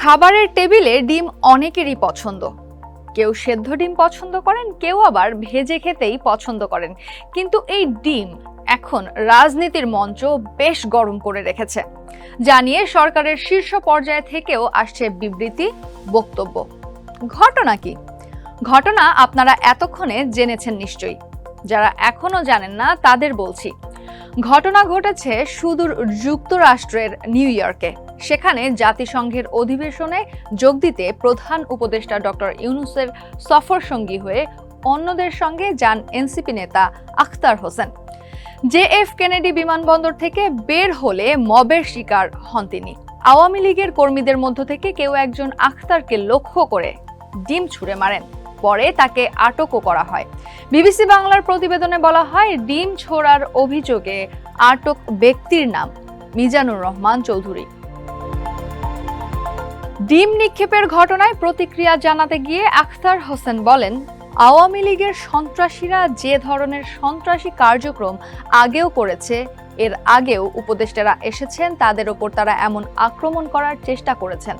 খাবারের টেবিলে ডিম অনেকেরই পছন্দ। কেউ সেদ্ধ ডিম পছন্দ করেন, কেউ আবার ভেজে খেতেই পছন্দ করেন। কিন্তু এই ডিম এখন রাজনীতির মঞ্চ বেশ গরম করে রেখেছে। জানিয়ে সরকারের শীর্ষ পর্যায়ে থেকেও আসছে বিবৃতি, বক্তব্য। ঘটনা কি? ঘটনা আপনারা এতক্ষণে জেনেছেন নিশ্চয়ই। যারা এখনো জানেন না তাদের বলছি। ঘটনা ঘটেছে সুদূর যুক্তরাষ্ট্রের নিউ ইয়র্কে। সেখানে জাতিসংঘের অধিবেশনে যোগ দিতে প্রধান উপদেষ্টা ডক্টর ইউনূসের সফর সঙ্গী হয়ে অন্যদের সঙ্গে যান এনসিপি নেতা আখতার হোসেন। JF কেনেডি বিমানবন্দর থেকে বের হলে মবের শিকার হন তিনি। আওয়ামী লীগের কর্মীদের মধ্য থেকে কেউ একজন আখতারকে লক্ষ্য করে ডিম ছুঁড়ে মারেন। পরে তাকে আটকও করা হয়। বিবিসি বাংলার প্রতিবেদনে বলা হয়, ডিম ছোড়ার অভিযোগে আটক ব্যক্তির নাম মিজানুর রহমান চৌধুরী। ডিম নিক্ষেপের ঘটনায় প্রতিক্রিয়া জানাতে গিয়ে আখতার হোসেন বলেন, আওয়ামী লীগের সন্ত্রাসীরা যে ধরনের সন্ত্রাসী কার্যক্রম আগেও করেছে, এর আগেও উপদেষ্টারা এসেছেন, তাদের ওপর তারা এমন আক্রমণ করার চেষ্টা করেছেন।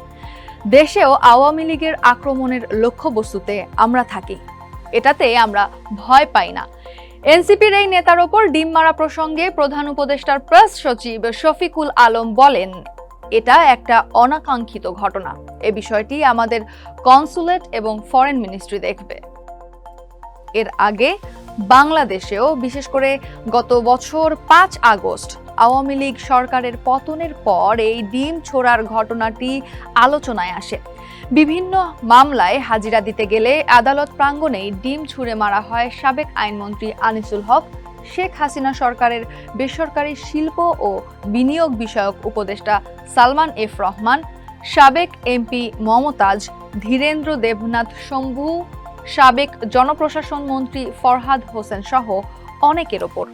দেশেও আওয়ামী লীগের আক্রমণের লক্ষ্যবস্তুতে আমরা থাকি, এটাতে আমরা ভয় পাই না। এনসিপির এই নেতার ওপর ডিম মারা প্রসঙ্গে প্রধান উপদেষ্টার প্রেস সচিব শফিকুল আলম বলেন, এটা একটা অনাকাঙ্ক্ষিত ঘটনা। এ বিষয়টি আমাদের কনসুলেট এবং ফরেন মিনিস্ট্রি দেখবে। এর আগে বাংলাদেশেও বিশেষ করে গত বছর 5 আগস্ট আওয়ামী লীগ সরকারের পতনের পর এই ডিম ছোড়ার ঘটনাটি আলোচনায় আসে। বিভিন্ন মামলায় হাজিরা দিতে গেলে আদালত প্রাঙ্গণেই ডিম ছুঁড়ে মারা হয় সাবেক আইনমন্ত্রী আনিসুল হক, শেখ হাসিনা সরকারের বেসরকারি শিল্প ও বিনিয়োগ বিষয়ক উপদেষ্টা সালমান এফ রহমান, সাবেক এমপি মমতাজ, ধীরেন্দ্র দেবনাথ শম্ভু, সাবেক জনপ্রশাসন মন্ত্রী ফরহাদ হোসেন সহ অনেকের ওপর।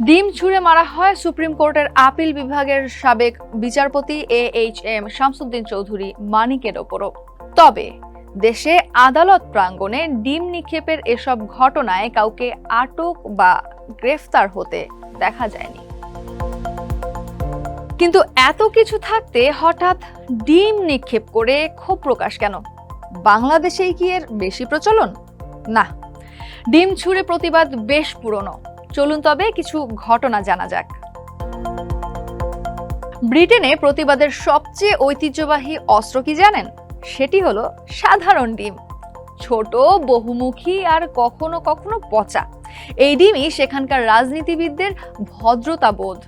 ডিম ছুঁড়ে মারা হয় সুপ্রিম কোর্টের আপিল বিভাগের সাবেক বিচারপতি AHM শামসুদ্দিন চৌধুরী মানিকের ওপরও। তবে দেশে আদালত প্রাঙ্গণে ডিম নিক্ষেপের এসব ঘটনায় কাউকে আটক বা গ্রেফতার হতে দেখা যায়নি। কিন্তু এত কিছু থাকতে হঠাৎ ডিম নিক্ষেপ করে ক্ষোভ প্রকাশ কেন? বাংলাদেশেই কি এর বেশি প্রচলন? না, ডিম ছুঁড়ে প্রতিবাদ বেশ পুরনো। চলুন তবে কিছু ঘটনা জানা যাক। ব্রিটেনে প্রতিবাদের সবচেয়ে ঐতিহ্যবাহী অস্ত্র কি জানেন? সেটি হলো সাধারণ ডিম। ছোট, বহুমুখী আর কখনো কখনো পচা। এই ডিমই সেখানকার রাজনীতিবিদদের ভদ্রতাবোধ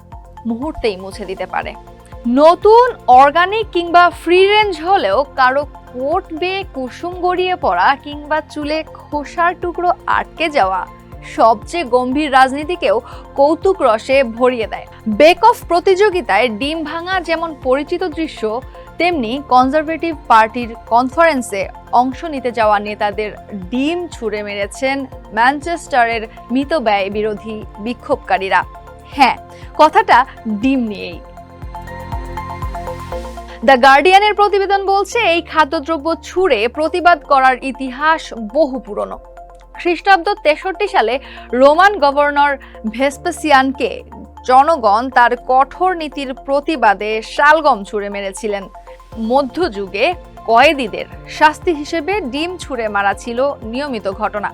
মুহূর্তেই মুছে দিতে পারে। নতুন, অর্গানিক কিংবা ফ্রি রেঞ্জ হলেও কারো কোট বেয়ে কুসুম গড়িয়ে পড়া কিংবা চুলে খোসার টুকরো আটকে যাওয়া সবচেয়ে গম্ভীর রাজনীতিকেও কৌতুক রসে ভরিয়ে দেয়। বেক অফ প্রতিযোগিতায় ডিম ভাঙা যেমন পরিচিত দৃশ্য, তেমনি কনজারভেটিভ পার্টির কনফারেন্সে অংশ নিতে যাওয়া নেতাদের ডিম ছুঁড়ে মেরেছেন ম্যানচেস্টারের মিতব্যয় বিরোধী বিক্ষোভকারীরা। হ্যাঁ, কথাটা ডিম নিয়েই। দ্য গার্ডিয়ানের প্রতিবেদন বলছে, এই খাদ্যদ্রব্য ছুঁড়ে প্রতিবাদ করার ইতিহাস বহু পুরনো। খ্রিস্টাব্দ 63 সালে রোমান গভর্নর ভেসপেসিয়ানকে জনগণ তার কঠোর নীতির প্রতিবাদে শালগম ছুঁড়ে মেরেছিলেন। মধ্যযুগে কয়েদিদের শাস্তি হিসেবে ডিম ছুঁড়ে মারা ছিল নিয়মিত ঘটনা।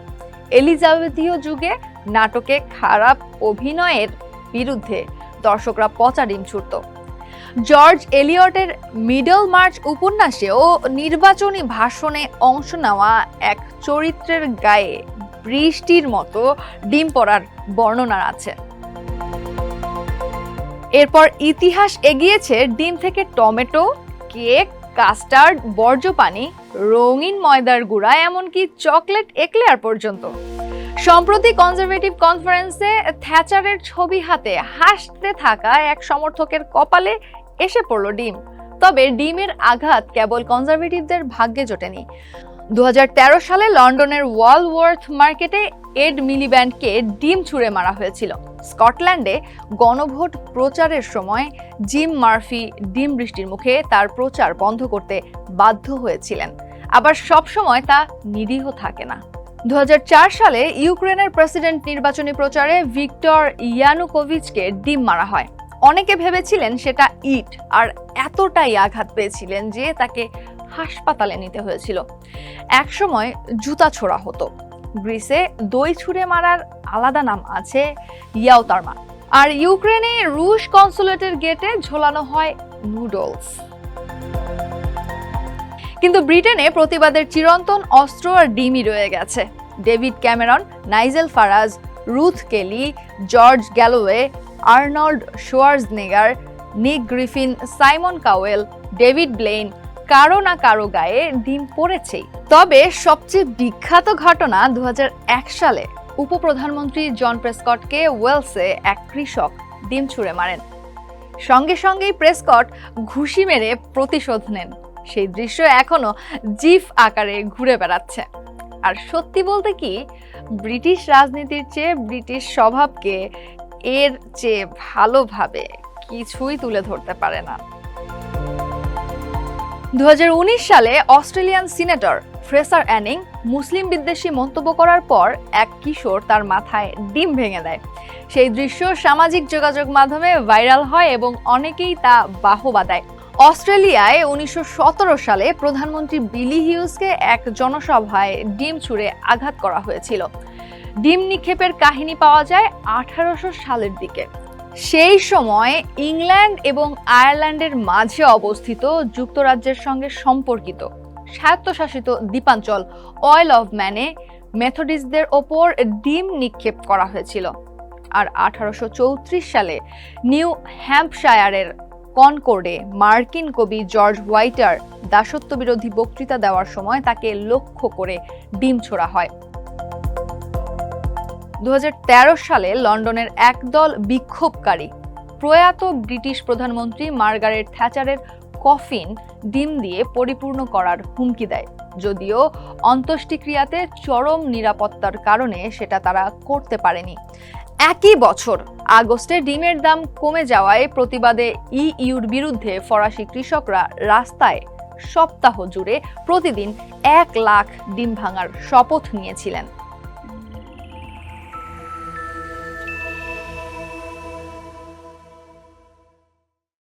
এলিজাবেথীয় যুগে নাটকে খারাপ অভিনয়ের বিরুদ্ধে দর্শকরা পচা ডিম ছুঁড়ত। জর্জ এলিয়টের মিডল মার্চ উপন্যাসেও নির্বাচনী ভাষণে অংশ নেওয়া এক চরিত্রের গায়ে বৃষ্টির মতো ডিম পড়ার বর্ণনা আছে। এরপর ইতিহাস এগিয়েছে ডিম থেকে টমেটো, কেক, কাস্টার্ড, বর্জ্য পানি, রঙিন ময়দার গুঁড়া, এমনকি চকলেট এক্লেয়ার পর্যন্ত। সম্প্রতি কনজারভেটিভ কনফারেন্সে থ্যাচারের ছবি হাতে হাসতে থাকা এক সমর্থকের কপালে এসে পড়ল ডিম। তবে ডিমের আঘাত কেবল কনজারভেটিভদের ভাগ্যে জোটেনি। 2013 সালে লন্ডনের ওয়ালওয়ার্থ মার্কেটে এড মিলিব্যান্ডকে ডিম ছুঁড়ে মারা হয়েছিল। স্কটল্যান্ডে গণভোট প্রচারের সময় জিম মার্ফি ডিম বৃষ্টির মুখে তার প্রচার বন্ধ করতে বাধ্য হয়েছিলেন। আবার সবসময় তা নিরীহ থাকে না। 2004 সালে ইউক্রেনের প্রেসিডেন্ট নির্বাচনী প্রচারে ভিক্টর ইয়ানুকোভিচকে ডিম মারা হয়। অনেকে ভেবেছিলেন সেটা ইট, আর এতটাই আঘাত পেয়েছিলেন যে তাকে হাসপাতালে নিতে হয়েছিল। একসময় জুতা ছোড়া হতো। গ্রিসে দই ছুঁড়ে মারার আলাদা নাম আছে, ইয়াওতারমা। আর ইউক্রেনে রুশ কনসুলেটের গেটে ঝোলানো হয় নুডলস। কিন্তু ব্রিটেনে প্রতিবাদের চিরন্তন অস্ত্র আর ডিমই রয়ে গেছে। David Cameron, Nigel Farage, Ruth Kelly, George Galloway, Arnold Schwarzenegger, Nick Griffin, Simon Cowell, David Blaine, কারো না কারো গায়ে ডিম পড়েছেই। তবে সবচেয়ে বিখ্যাত ঘটনা 2001 সালে উপপ্রধানমন্ত্রী জন প্রেসকটকে ওয়েলসে এক কৃষক ডিম ছুঁড়ে মারেন। সঙ্গে সঙ্গেই প্রেসকট ঘুষি মেরে প্রতিশোধ নেন। সেই দৃশ্য এখনো জিফ আকারে ঘুরে বেড়াচ্ছে। আর সত্যি বলতে কি, ব্রিটিশ রাজনীতির চেয়ে ব্রিটিশ স্বভাবকে এর চেয়ে ভালোভাবে কিছুই তুলে ধরতে পারে না। 2019 সালে অস্ট্রেলিয়ান সিনেটর ফ্রেসার অ্যানিং মুসলিম বিদ্বেষী মন্তব্য করার পর এক কিশোর তার মাথায় ডিম ভেঙে দেয়। সেই দৃশ্য সামাজিক যোগাযোগ মাধ্যমে ভাইরাল হয় এবং অনেকেই তা বাহবা দেয়। অস্ট্রেলিয়ায় 1917 সালে প্রধানমন্ত্রী বিলি হিউজকে এক জনসভায় ডিম ছুঁড়ে আঘাত করা হয়েছিল। ডিম নিক্ষেপের কাহিনী পাওয়া যায় 1800 সালের দিকে। সেই সময় ইংল্যান্ড এবং আয়ারল্যান্ডের মাঝে অবস্থিত যুক্তরাজ্যের সঙ্গে সম্পর্কিত স্বায়ত্তশাসিত দ্বীপাঞ্চল অয়েল অফ ম্যানে মেথডিস্টদের ওপর ডিম নিক্ষেপ করা হয়েছিল। আর 1834 সালে নিউ হ্যাম্পশায়ারের কনকর্ডে মার্কিন কবি জর্জ হোয়াইটার দাসত্ব বিরোধী বক্তৃতা দেওয়ার সময় তাকে লক্ষ্য করে ডিম ছোড়া হয়। 2013 সালে লন্ডনের একদল বিক্ষোভকারী প্রয়াত ব্রিটিশ প্রধানমন্ত্রী মার্গারেট থ্যাচারের কফিন ডিম দিয়ে পরিপূর্ণ করার হুমকি দেয়, যদিও অন্ত্যেষ্টিক্রিয়াতে চরম নিরাপত্তার কারণে সেটা তারা করতে পারেনি। একই বছর আগস্টে ডিমের দাম কমে যাওয়ায় প্রতিবাদে ইইউর বিরুদ্ধে ফরাসি কৃষকরা রাস্তায় সপ্তাহ জুড়ে প্রতিদিন 1 লাখ ডিম ভাঙার শপথ নিয়েছিলেন।